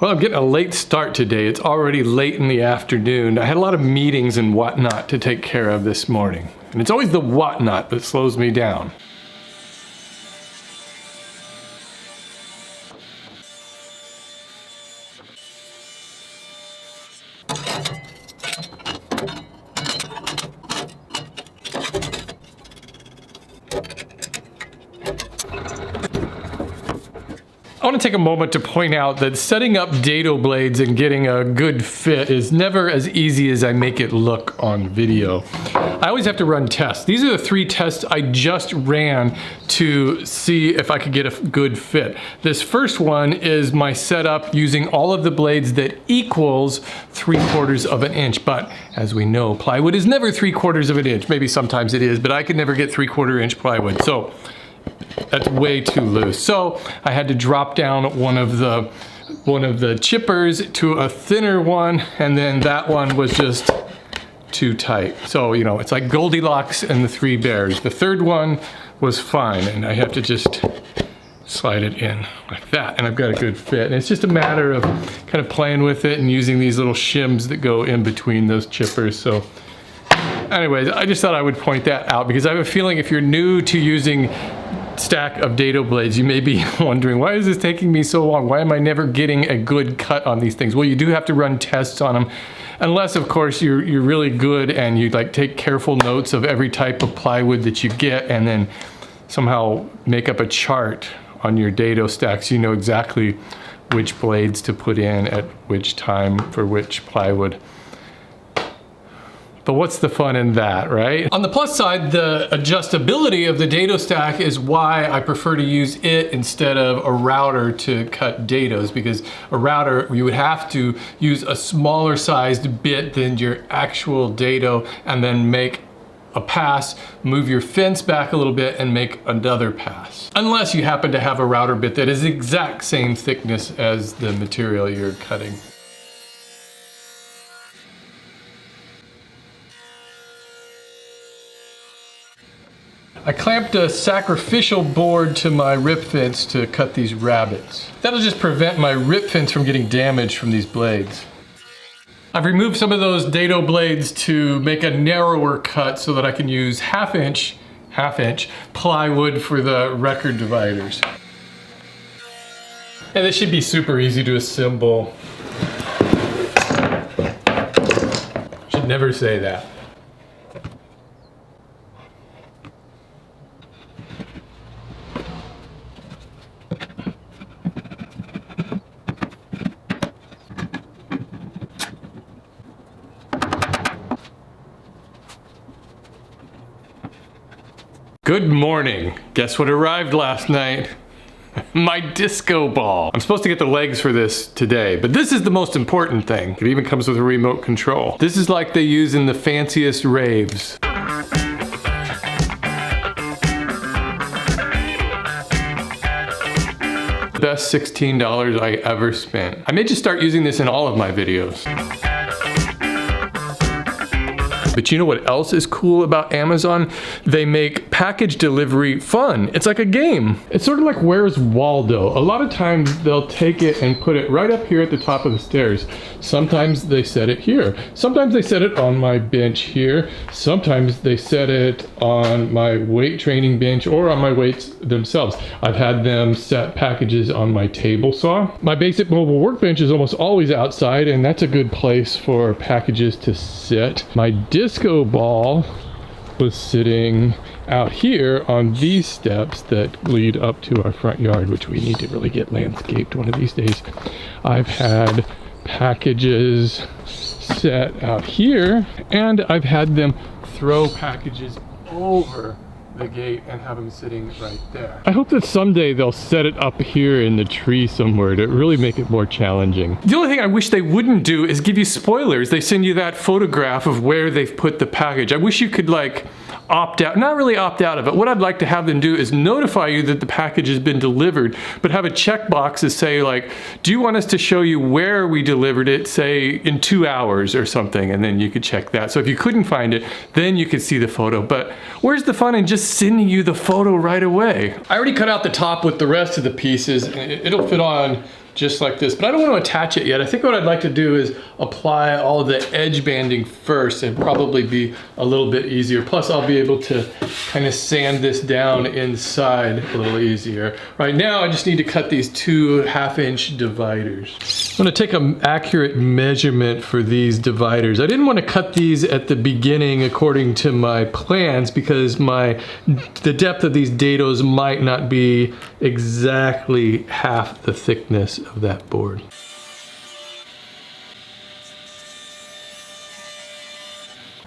Well, I'm getting a late start today. It's already late in the afternoon. I had a lot of meetings and whatnot to take care of this morning. And it's always the whatnot that slows me down. I want to take a moment to point out that setting up dado blades and getting a good fit is never as easy as I make it look on video. I always have to run tests. These are the 3 tests I just ran to see if I could get a good fit. This first one is my setup using all of the blades that equals 3/4 of an inch. But as we know, plywood is never 3/4 of an inch. Maybe sometimes it is, but I could never get 3/4 inch plywood. So that's way too loose. So I had to drop down one of the chippers to a thinner one, and then that one was just too tight. So, you know, it's like Goldilocks and the 3 bears. The third one was fine, and I have to just slide it in like that, and I've got a good fit. And it's just a matter of kind of playing with it and using these little shims that go in between those chippers. So anyways, I just thought I would point that out because I have a feeling if you're new to using stack of dado blades, you may be wondering, why is this taking me so long? Why am I never getting a good cut on these things? Well, you do have to run tests on them, unless of course you're really good and you like take careful notes of every type of plywood that you get and then somehow make up a chart on your dado stacks. You know exactly which blades to put in at which time for which plywood. But what's the fun in that, right? On the plus side, the adjustability of the dado stack is why I prefer to use it instead of a router to cut dados, because a router, you would have to use a smaller sized bit than your actual dado and then make a pass, move your fence back a little bit and make another pass. Unless you happen to have a router bit that is the exact same thickness as the material you're cutting. I clamped a sacrificial board to my rip fence to cut these rabbets. That'll just prevent my rip fence from getting damaged from these blades. I've removed some of those dado blades to make a narrower cut so that I can use half inch plywood for the record dividers. And this should be super easy to assemble. Should never say that. Good morning. Guess what arrived last night? My disco ball. I'm supposed to get the legs for this today, but this is the most important thing. It even comes with a remote control. This is like they use in the fanciest raves. The best $16 I ever spent. I may just start using this in all of my videos. But you know what else is cool about Amazon? They make package delivery fun. It's like a game. It's sort of like Where's Waldo? A lot of times they'll take it and put it right up here at the top of the stairs. Sometimes they set it here. Sometimes they set it on my bench here. Sometimes they set it on my weight training bench or on my weights themselves. I've had them set packages on my table saw. My basic mobile workbench is almost always outside, and that's a good place for packages to sit. My disco ball was sitting out here on these steps that lead up to our front yard, which we need to really get landscaped one of these days. I've had packages set out here, and I've had them throw packages over the gate and have them sitting right there. I hope that someday they'll set it up here in the tree somewhere to really make it more challenging. The only thing I wish they wouldn't do is give you spoilers. They send you that photograph of where they've put the package. I wish you could like opt out, not really opt out of it. What I'd like to have them do is notify you that the package has been delivered, but have a checkbox that say like, do you want us to show you where we delivered it, say in 2 hours or something, and then you could check that. So if you couldn't find it, then you could see the photo. But where's the fun in just sending you the photo right away? I already cut out the top with the rest of the pieces. It'll fit on just like this, but I don't want to attach it yet. I think what I'd like to do is apply all of the edge banding first and probably be a little bit easier. Plus I'll be able to kind of sand this down inside a little easier. Right now I just need to cut these 2 1/2-inch dividers. I'm going to take an accurate measurement for these dividers. I didn't want to cut these at the beginning according to my plans because the depth of these dados might not be exactly half the thickness of that board.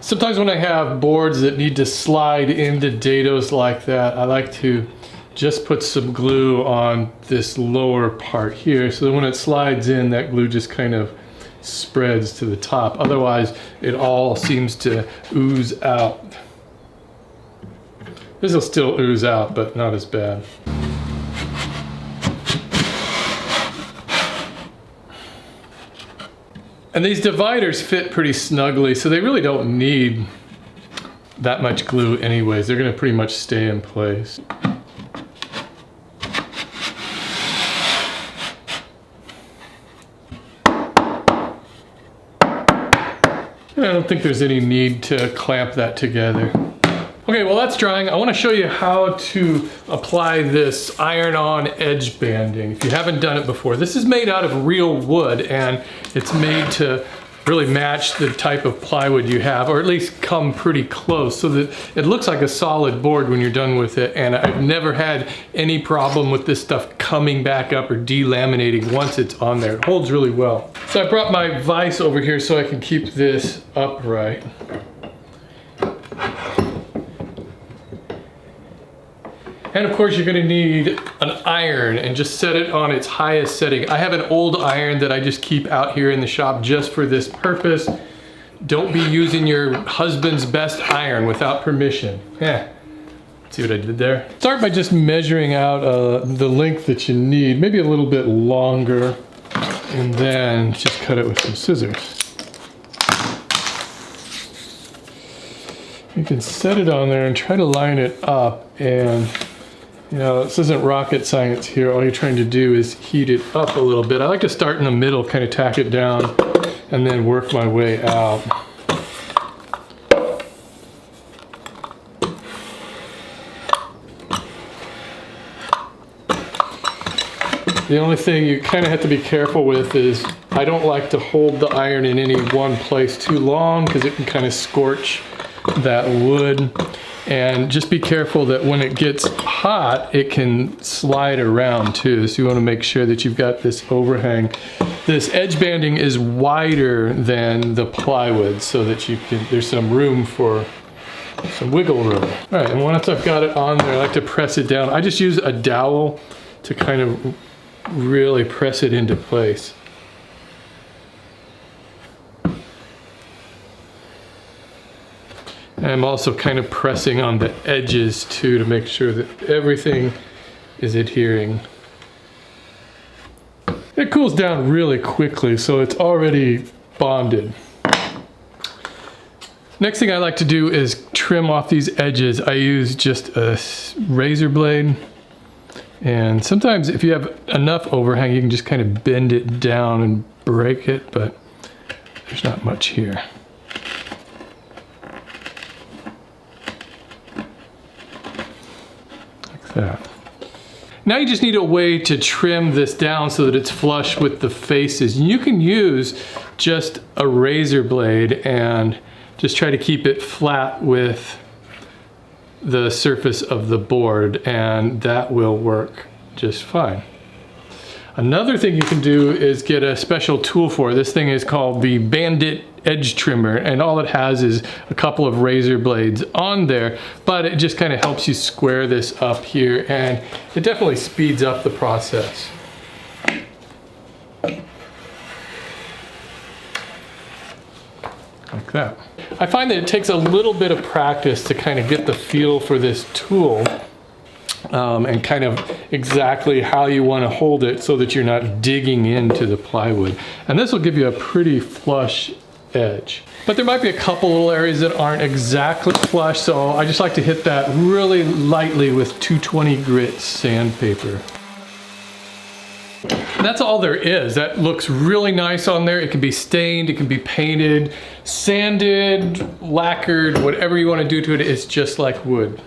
Sometimes when I have boards that need to slide into dados like that, I like to just put some glue on this lower part here so that when it slides in, that glue just kind of spreads to the top. Otherwise, it all seems to ooze out. This will still ooze out, but not as bad. And these dividers fit pretty snugly, so they really don't need that much glue anyways. They're going to pretty much stay in place. I don't think there's any need to clamp that together. Okay, well that's drying. I want to show you how to apply this iron-on edge banding. If you haven't done it before, this is made out of real wood and it's made to really match the type of plywood you have, or at least come pretty close so that it looks like a solid board when you're done with it. And I've never had any problem with this stuff coming back up or delaminating once it's on there. It holds really well. So I brought my vise over here so I can keep this upright. And of course you're going to need an iron and just set it on its highest setting. I have an old iron that I just keep out here in the shop just for this purpose. Don't be using your husband's best iron without permission. See what I did there? Start by just measuring out the length that you need, maybe a little bit longer, and then just cut it with some scissors. You can set it on there and try to line it up, and you know, this isn't rocket science here. All you're trying to do is heat it up a little bit. I like to start in the middle, kind of tack it down, and then work my way out. The only thing you kind of have to be careful with is I don't like to hold the iron in any one place too long because it can kind of scorch that wood. And just be careful that when it gets hot, it can slide around too. So you want to make sure that you've got this overhang. This edge banding is wider than the plywood so that there's some room for some wiggle room. All right, and once I've got it on there, I like to press it down. I just use a dowel to kind of really press it into place. And I'm also kind of pressing on the edges too to make sure that everything is adhering. It cools down really quickly, so it's already bonded. Next thing I like to do is trim off these edges. I use just a razor blade. And sometimes if you have enough overhang, you can just kind of bend it down and break it, but there's not much here. That. Now you just need a way to trim this down so that it's flush with the faces. And you can use just a razor blade and just try to keep it flat with the surface of the board, and that will work just fine. Another thing you can do is get a special tool for it. This thing is called the Bandit Edge Trimmer, and all it has is a couple of razor blades on there, but it just kind of helps you square this up here, and it definitely speeds up the process. Like that. I find that it takes a little bit of practice to kind of get the feel for this tool. And kind of exactly how you want to hold it so that you're not digging into the plywood. And this will give you a pretty flush edge. But there might be a couple little areas that aren't exactly flush, so I just like to hit that really lightly with 220 grit sandpaper. And that's all there is. That looks really nice on there. It can be stained, it can be painted, sanded, lacquered, whatever you want to do to it. It's just like wood.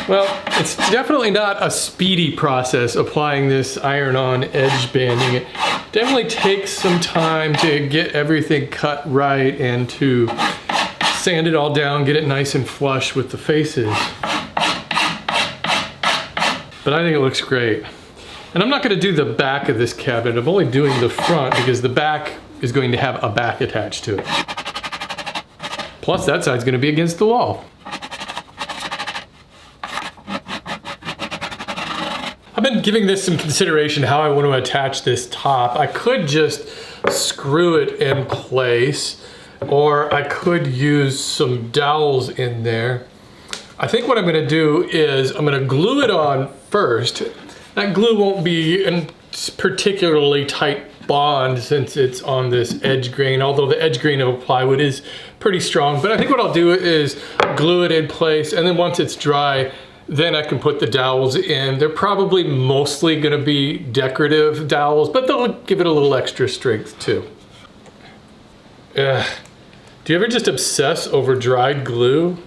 Well, it's definitely not a speedy process applying this iron-on edge banding. It definitely takes some time to get everything cut right and to sand it all down, get it nice and flush with the faces. But I think it looks great. And I'm not going to do the back of this cabinet. I'm only doing the front because the back is going to have a back attached to it. Plus that side's going to be against the wall. I've been giving this some consideration how I want to attach this top. I could just screw it in place, or I could use some dowels in there. I think what I'm going to do is I'm going to glue it on first. That glue won't be in particularly tight bond since it's on this edge grain, although the edge grain of plywood is pretty strong. But I think what I'll do is glue it in place, and then once it's dry, then I can put the dowels in. They're probably mostly going to be decorative dowels, but they'll give it a little extra strength too. Do you ever just obsess over dried glue?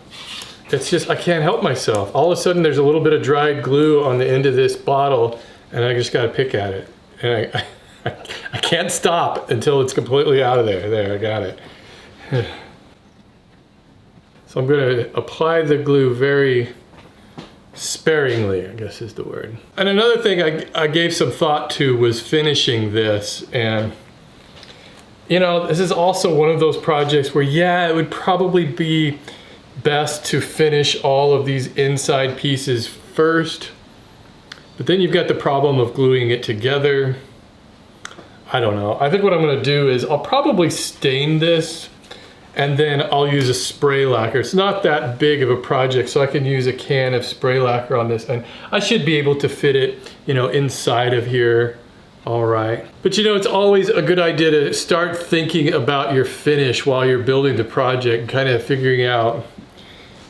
It's just, I can't help myself. All of a sudden there's a little bit of dried glue on the end of this bottle and I just got to pick at it. And I can't stop until it's completely out of there. There, I got it. So I'm going to apply the glue very sparingly, I guess is the word. And another thing I gave some thought to was finishing this. And you know, this is also one of those projects where, yeah, it would probably be best to finish all of these inside pieces first, but then you've got the problem of gluing it together. I don't know. I think what I'm going to do is I'll probably stain this and then I'll use a spray lacquer. It's not that big of a project, so I can use a can of spray lacquer on this, and I should be able to fit it, you know, inside of here. All right. But you know, it's always a good idea to start thinking about your finish while you're building the project and kind of figuring out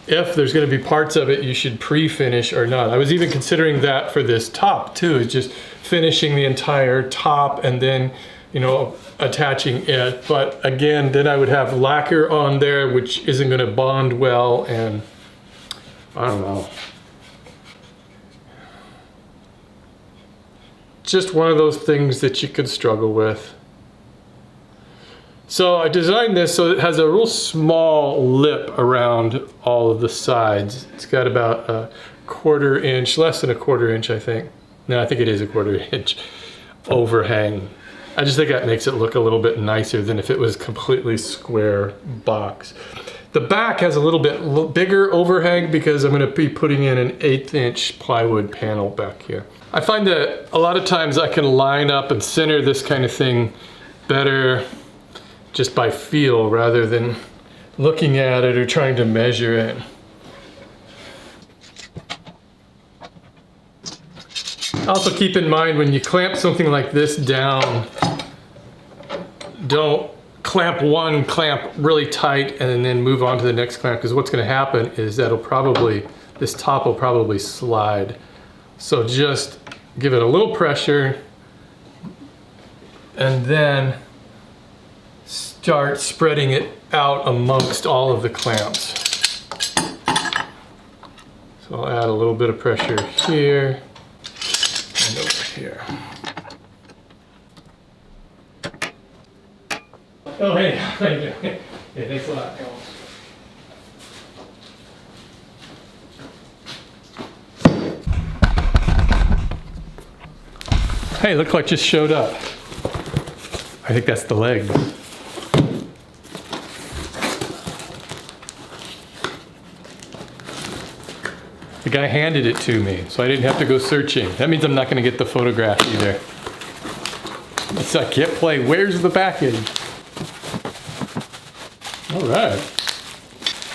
if there's going to be parts of it you should pre-finish or not. I was even considering that for this top too, is just finishing the entire top and then, you know, attaching it. But again, then I would have lacquer on there, which isn't going to bond well, and I don't know. Just one of those things that you could struggle with. So I designed this so it has a real small lip around all of the sides. It's got about a 1/4 inch, less than a 1/4 inch, I think. No, I think it is a 1/4 inch overhang. I just think that makes it look a little bit nicer than if it was completely square box. The back has a little bit bigger overhang because I'm going to be putting in an 1/8 inch plywood panel back here. I find that a lot of times I can line up and center this kind of thing better just by feel rather than looking at it or trying to measure it. Also keep in mind when you clamp something like this down, don't clamp one clamp really tight and then move on to the next clamp, because what's going to happen is this top will probably slide. So just give it a little pressure and then start spreading it out amongst all of the clamps. So I'll add a little bit of pressure here and over here. Oh, hey, thank you. Yeah, thanks a lot. Hey, look what just showed up. I think that's the leg. The guy handed it to me, so I didn't have to go searching. That means I'm not gonna get the photograph either. It's like, hit play, where's the package? All right.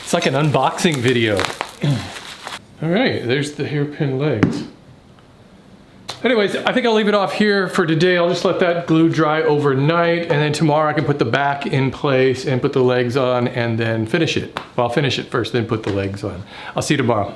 It's like an unboxing video. All right, there's the hairpin legs. Anyways, I think I'll leave it off here for today. I'll just let that glue dry overnight, and then tomorrow I can put the back in place and put the legs on and then finish it. Well, I'll finish it first, then put the legs on. I'll see you tomorrow.